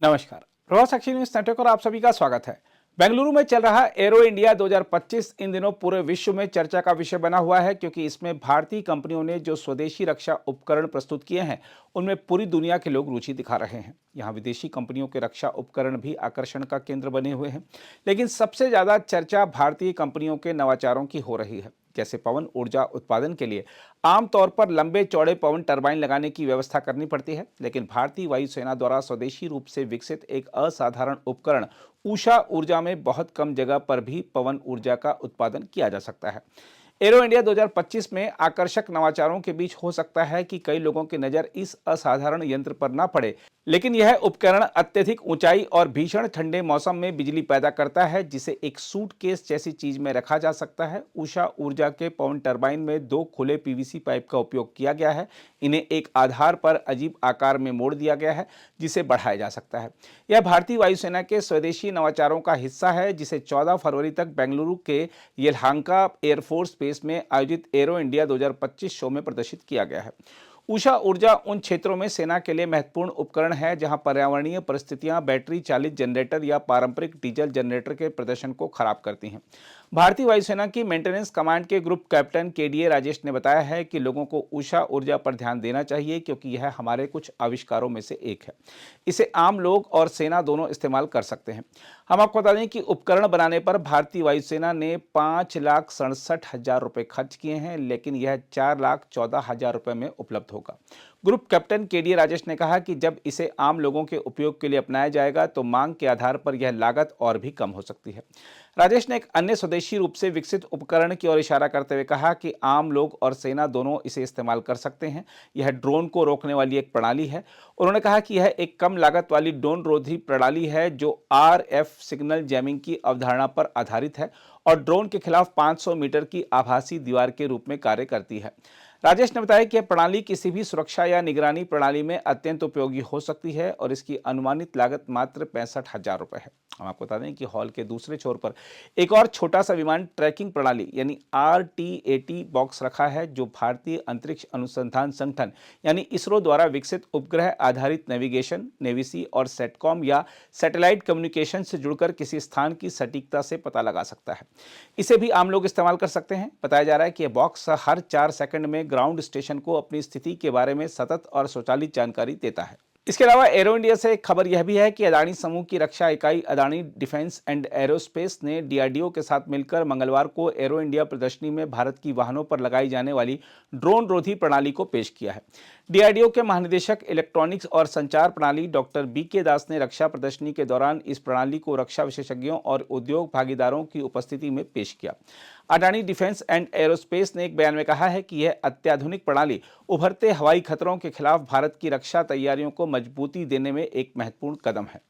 नमस्कार। प्रभात साक्षी news network और आप सभी का स्वागत है। बेंगलुरु में चल रहा एरो इंडिया 2025 इन दिनों पूरे विश्व में चर्चा का विषय बना हुआ है, क्योंकि इसमें भारतीय कंपनियों ने जो स्वदेशी रक्षा उपकरण प्रस्तुत किए हैं उनमें पूरी दुनिया के लोग रुचि दिखा रहे हैं। यहाँ विदेशी कंपनियों के रक्षा उपकरण भी आकर्षण का केंद्र बने हुए हैं, लेकिन सबसे ज्यादा चर्चा भारतीय कंपनियों के नवाचारों की हो रही है। जैसे पवन ऊर्जा उत्पादन के लिए आमतौर पर लंबे चौड़े पवन टरबाइन लगाने की व्यवस्था करनी पड़ती है, लेकिन भारतीय वायुसेना द्वारा स्वदेशी रूप से विकसित एक असाधारण उपकरण उषा ऊर्जा में बहुत कम जगह पर भी पवन ऊर्जा का उत्पादन किया जा सकता है। एरो इंडिया 2025 में आकर्षक नवाचारों के बीच हो सकता है कि कई लोगों की नज़र इस असाधारण यंत्र पर ना पड़े, लेकिन यह उपकरण अत्यधिक ऊंचाई और भीषण ठंडे मौसम में बिजली पैदा करता है, जिसे एक सूटकेस जैसी चीज में रखा जा सकता है। उषा ऊर्जा के पवन टरबाइन में दो खुले पीवीसी पाइप का उपयोग किया गया है। इन्हें एक आधार पर अजीब आकार में मोड़ दिया गया है, जिसे बढ़ाया जा सकता है। यह भारतीय वायुसेना के स्वदेशी नवाचारों का हिस्सा है, जिसे 14 फरवरी तक बेंगलुरु के येलहांका एयरफोर्स बेस में आयोजित एरो इंडिया 2025 शो में प्रदर्शित किया गया है। उषा ऊर्जा उन क्षेत्रों में सेना के लिए महत्वपूर्ण उपकरण है जहां पर्यावरणीय परिस्थितियां बैटरी चालित जनरेटर या पारंपरिक डीजल जनरेटर के प्रदर्शन को खराब करती हैं। भारतीय वायुसेना की मेंटेनेंस कमांड के ग्रुप कैप्टन केडीए राजेश ने बताया है कि लोगों को उषा ऊर्जा पर ध्यान देना चाहिए, क्योंकि यह हमारे कुछ आविष्कारों में से एक है। इसे आम लोग और सेना दोनों इस्तेमाल कर सकते हैं। हम आपको बता दें कि उपकरण बनाने पर भारतीय वायुसेना ने 5,67,000 रुपये खर्च किए हैं, लेकिन यह 4,14,000 रुपये में उपलब्ध होगा। ग्रुप कैप्टन केडीए राजेश ने कहा कि जब इसे आम लोगों के उपयोग के लिए अपनाया जाएगा तो मांग के आधार पर यह लागत और भी कम हो सकती है। राजेश ने एक अन्य स्वदेशी रूप से विकसित उपकरण की ओर इशारा करते हुए कहा कि आम लोग और सेना दोनों इसे इस्तेमाल कर सकते हैं। यह ड्रोन को रोकने वाली एक प्रणाली है। उन्होंने कहा कि यह एक कम लागत वाली ड्रोन रोधी प्रणाली है जो आरएफ सिग्नल जैमिंग की अवधारणा पर आधारित है और ड्रोन के खिलाफ 500 मीटर की आभासी दीवार के रूप में कार्य करती है। राजेश ने बताया कि यह प्रणाली किसी भी सुरक्षा या निगरानी प्रणाली में अत्यंत उपयोगी हो सकती है और इसकी अनुमानित लागत मात्र 65,000 रुपये है। हम आपको बता दें कि हॉल के दूसरे छोर पर एक और छोटा सा विमान ट्रैकिंग प्रणाली यानी RTAT बॉक्स रखा है, जो भारतीय अंतरिक्ष अनुसंधान संगठन यानी इसरो द्वारा विकसित उपग्रह आधारित नेविगेशन, नेविसी और सेटकॉम या सैटेलाइट कम्युनिकेशन से जुड़कर किसी स्थान की सटीकता से पता लगा सकता है। इसे भी आम लोग इस्तेमाल कर सकते हैं। बताया जा रहा है कि यह बॉक्स हर 4 सेकंड में ग्राउंड स्टेशन को अपनी स्थिति के बारे में सतत और स्वचालित जानकारी देता है। इसके अलावा एरो इंडिया से एक खबर यह भी है कि अदानी समूह की रक्षा इकाई अदानी डिफेंस एंड एरोस्पेस ने डीआरडीओ के साथ मिलकर मंगलवार को एरो इंडिया प्रदर्शनी में भारत की वाहनों पर लगाई जाने वाली ड्रोन रोधी प्रणाली को पेश किया है। डीआरडीओ के महानिदेशक इलेक्ट्रॉनिक्स और संचार प्रणाली डॉक्टर बीके दास ने रक्षा प्रदर्शनी के दौरान इस प्रणाली को रक्षा विशेषज्ञों और उद्योग भागीदारों की उपस्थिति में पेश किया। अडानी डिफेंस एंड एरोस्पेस ने एक बयान में कहा है कि यह अत्याधुनिक प्रणाली उभरते हवाई खतरों के खिलाफ भारत की रक्षा तैयारियों को मजबूती देने में एक महत्वपूर्ण कदम है।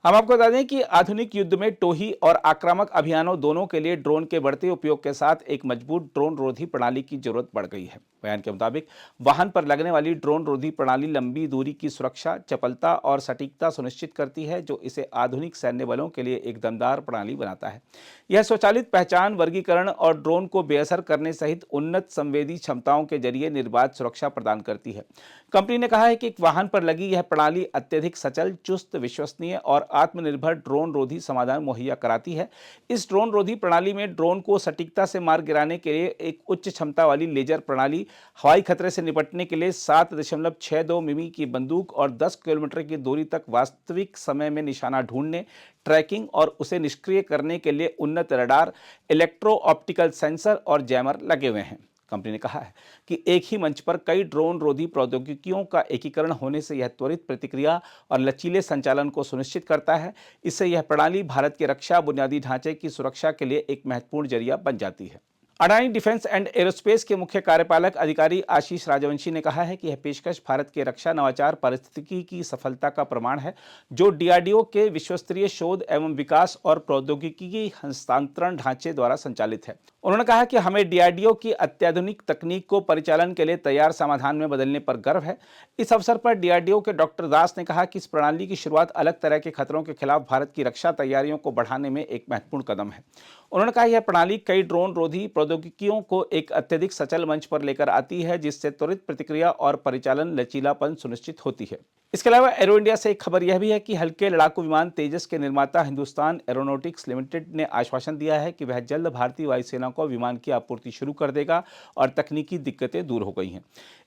हम आपको बता दें कि आधुनिक युद्ध में टोही और आक्रामक अभियानों दोनों के लिए ड्रोन के बढ़ते उपयोग के साथ एक मजबूत ड्रोन रोधी प्रणाली की जरूरत बढ़ गई है। बयान के मुताबिक वाहन पर लगने वाली ड्रोन रोधी प्रणाली लंबी दूरी की सुरक्षा, चपलता और सटीकता सुनिश्चित करती है, जो इसे आधुनिक सैन्य बलों के लिए एक दमदार प्रणाली बनाता है। यह स्वचालित पहचान, वर्गीकरण और ड्रोन को बेअसर करने सहित उन्नत संवेदी क्षमताओं के जरिए निर्बाध सुरक्षा प्रदान करती है। कंपनी ने कहा है कि एक वाहन पर लगी यह प्रणाली अत्यधिक सचल, चुस्त, विश्वसनीय और आत्मनिर्भर ड्रोन रोधी समाधान मुहैया कराती है। इस ड्रोन रोधी प्रणाली में ड्रोन को सटीकता से मार गिराने के लिए एक उच्च क्षमता वाली लेजर प्रणाली, हवाई खतरे से निपटने के लिए 7.62 मिमी की बंदूक और 10 किलोमीटर की दूरी तक वास्तविक समय में निशाना ढूंढने, ट्रैकिंग और उसे निष्क्रिय करने के लिए उन्नत रडार, इलेक्ट्रो ऑप्टिकल सेंसर और जैमर लगे हुए हैं। कंपनी ने कहा है कि एक ही मंच पर कई ड्रोन रोधी प्रौद्योगिकियों का एकीकरण होने से यह त्वरित प्रतिक्रिया और लचीले संचालन को सुनिश्चित करता है। इससे यह प्रणाली भारत के रक्षा बुनियादी ढांचे की सुरक्षा के लिए एक महत्वपूर्ण जरिया बन जाती है। अडानी डिफेंस एंड एरोस्पेस के मुख्य कार्यपालक अधिकारी आशीष राजवंशी ने कहा है कि यह पेशकश भारत के रक्षा नवाचार पारिस्थितिकी की सफलता का प्रमाण है, जो डीआरडीओ के विश्वस्तरीय शोध एवं विकास और प्रौद्योगिकी हस्तांतरण ढांचे द्वारा संचालित है। उन्होंने कहा कि हमें डीआरडीओ की अत्याधुनिक तकनीक को परिचालन के लिए तैयार समाधान में बदलने पर गर्व है। इस अवसर पर डीआरडीओ के डॉक्टर दास ने कहा कि इस प्रणाली की शुरुआत अलग तरह के खतरों के खिलाफ भारत की रक्षा तैयारियों को बढ़ाने में एक महत्वपूर्ण कदम है। उन्होंने कहा यह प्रणाली कई ड्रोन रोधी प्रौद्योगिकियों को एक अत्यधिक सचल मंच पर लेकर आती है, जिससे त्वरित प्रतिक्रिया और परिचालन लचीलापन सुनिश्चित होती है। इसके अलावा एरो इंडिया से एक खबर यह भी है कि हल्के लड़ाकू विमान तेजस के निर्माता हिंदुस्तान एरोनॉटिक्स लिमिटेड ने आश्वासन दिया है कि वह जल्द भारतीय वायुसेना को विमान की आपूर्ति शुरू कर देगा और तकनीकी दिक्कतें दूर हो गई हैं।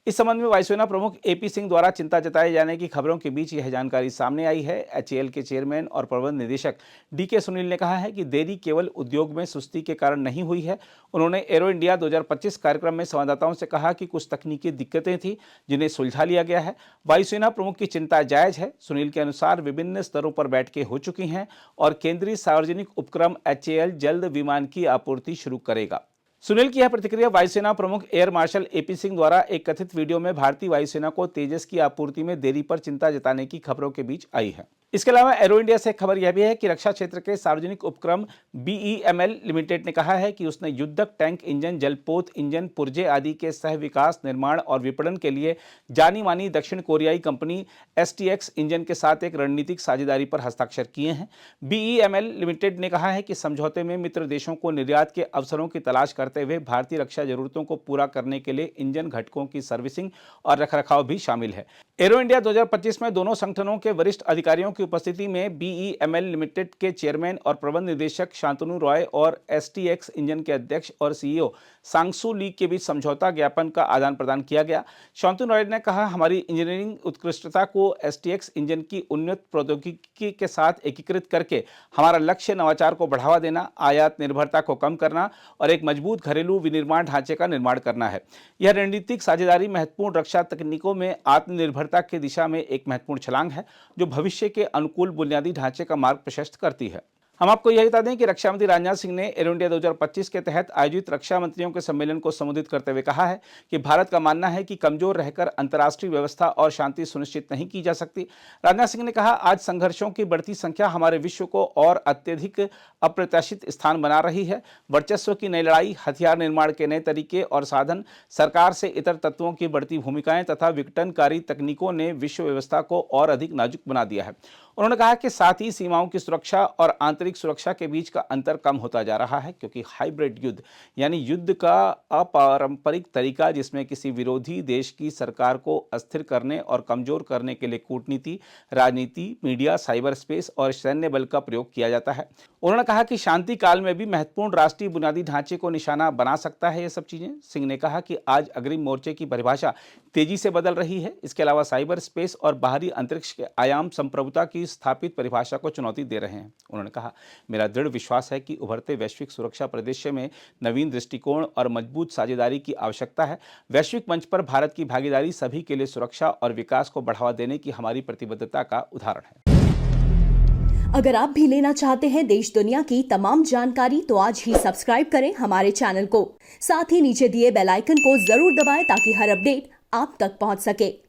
इस संबंध में वायुसेना प्रमुख एपी सिंह द्वारा चिंता जताए जाने की खबरों के बीच यह जानकारी सामने आई है। एचएएल के चेयरमैन और प्रबंध निदेशक डीके सुनील ने कहा है कि देरी केवल उद्योग में सुस्ती के कारण नहीं हुई है। उन्होंने एरो इंडिया 2025 कार्यक्रम में संवाददाताओं से कहा कि कुछ तकनीकी दिक्कतें थी जिन्हें सुलझा लिया गया है। वायुसेना प्रमुख की चिंता जायज है। सुनील के अनुसार विभिन्न स्तरों पर बैठकें हो चुकी हैं और केंद्रीय सार्वजनिक उपक्रम एचएएल जल्द विमान की आपूर्ति शुरू करेगा। सुनील की यह प्रतिक्रिया वायुसेना प्रमुख एयर मार्शल एपी सिंह द्वारा एक कथित वीडियो में भारतीय वायुसेना को तेजस की आपूर्ति में देरी पर चिंता जताने की खबरों के बीच आई है। इसके अलावा एरो इंडिया से खबर यह भी है कि रक्षा क्षेत्र के सार्वजनिक उपक्रम बीईएमएल लिमिटेड ने कहा है कि उसने युद्धक टैंक इंजन, जलपोत इंजन, पुर्जे आदि के सह विकास, निर्माण और विपणन के लिए जानी मानी दक्षिण कोरियाई कंपनी एसटीएक्स इंजन के साथ एक रणनीतिक साझेदारी पर हस्ताक्षर किए हैं। बीईएमएल लिमिटेड ने कहा है कि समझौते में मित्र देशों को निर्यात के अवसरों की तलाश करते हुए भारतीय रक्षा जरूरतों को पूरा करने के लिए इंजन घटकों की सर्विसिंग और रखरखाव भी शामिल है। एरो इंडिया 2025 में दोनों संगठनों के वरिष्ठ अधिकारियों की उपस्थिति में बीईएमएल लिमिटेड के चेयरमैन और प्रबंध निदेशक शांतनु रॉय और एसटीएक्स इंजन के अध्यक्ष और सीईओ सांगसू ली के बीच समझौता ज्ञापन का आदान प्रदान किया गया। शांतनु रॉय ने कहा, हमारी इंजीनियरिंग उत्कृष्टता को एसटीएक्स इंजन की उन्नत प्रौद्योगिकी के साथ एकीकृत करके हमारा लक्ष्य नवाचार को बढ़ावा देना, आयात निर्भरता को कम करना और एक मजबूत घरेलू विनिर्माण ढांचे का निर्माण करना है। यह रणनीतिक साझेदारी महत्वपूर्ण रक्षा तकनीकों में आत्मनिर्भरता की दिशा में एक महत्वपूर्ण छलांग है, जो भविष्य के अनुकूल बुनियादी ढांचे का मार्ग प्रशस्त करती है। हम आपको यह बता दें कि रक्षा मंत्री राजनाथ सिंह ने एरो इंडिया 2025 के तहत आयोजित रक्षा मंत्रियों के सम्मेलन को संबोधित करते हुए कहा है कि भारत का मानना है कि कमजोर रहकर अंतर्राष्ट्रीय व्यवस्था और शांति सुनिश्चित नहीं की जा सकती। राजनाथ सिंह ने कहा, आज संघर्षों की बढ़ती संख्या हमारे विश्व को और अत्यधिक अप्रत्याशित स्थान बना रही है। वर्चस्व की नई लड़ाई, हथियार निर्माण के नए तरीके और साधन, सरकार से इतर तत्वों की बढ़ती भूमिकाएं तथा विघटनकारी तकनीकों ने विश्व व्यवस्था को और अधिक नाजुक बना दिया है। उन्होंने कहा कि साथ ही सीमाओं की सुरक्षा और आंतरिक सुरक्षा के बीच का अंतर कम होता जा रहा है, क्योंकि हाइब्रिड युद्ध यानी युद्ध का अपारंपरिक तरीका, जिसमें किसी विरोधी देश की सरकार को अस्थिर करने और कमजोर करने के लिए कूटनीति, राजनीति, मीडिया, साइबर स्पेस और सैन्य बल का प्रयोग किया जाता है। उन्होंने कहा कि शांति काल में भी महत्वपूर्ण राष्ट्रीय बुनियादी ढांचे को निशाना बना सकता है ये सब चीजें। सिंह ने कहा कि आज अग्रिम मोर्चे की परिभाषा तेजी से बदल रही है। इसके अलावा साइबर स्पेस और बाहरी अंतरिक्ष के आयाम संप्रभुता की स्थापित परिभाषा को चुनौती दे रहे हैं। उन्होंने कहा, मेरा दृढ़ विश्वास है कि उभरते वैश्विक सुरक्षा परिदृश्य में नवीन दृष्टिकोण और मजबूत साझेदारी की आवश्यकता है। वैश्विक मंच पर भारत की भागीदारी सभी के लिए सुरक्षा और विकास को बढ़ावा देने की हमारी प्रतिबद्धता का उदाहरण है। अगर आप भी लेना चाहते हैं देश दुनिया की तमाम जानकारी, तो आज ही सब्सक्राइब करें हमारे चैनल को। साथ ही नीचे दिए बेल आइकन को जरूर दबाएं ताकि हर अपडेट आप तक पहुंच सके।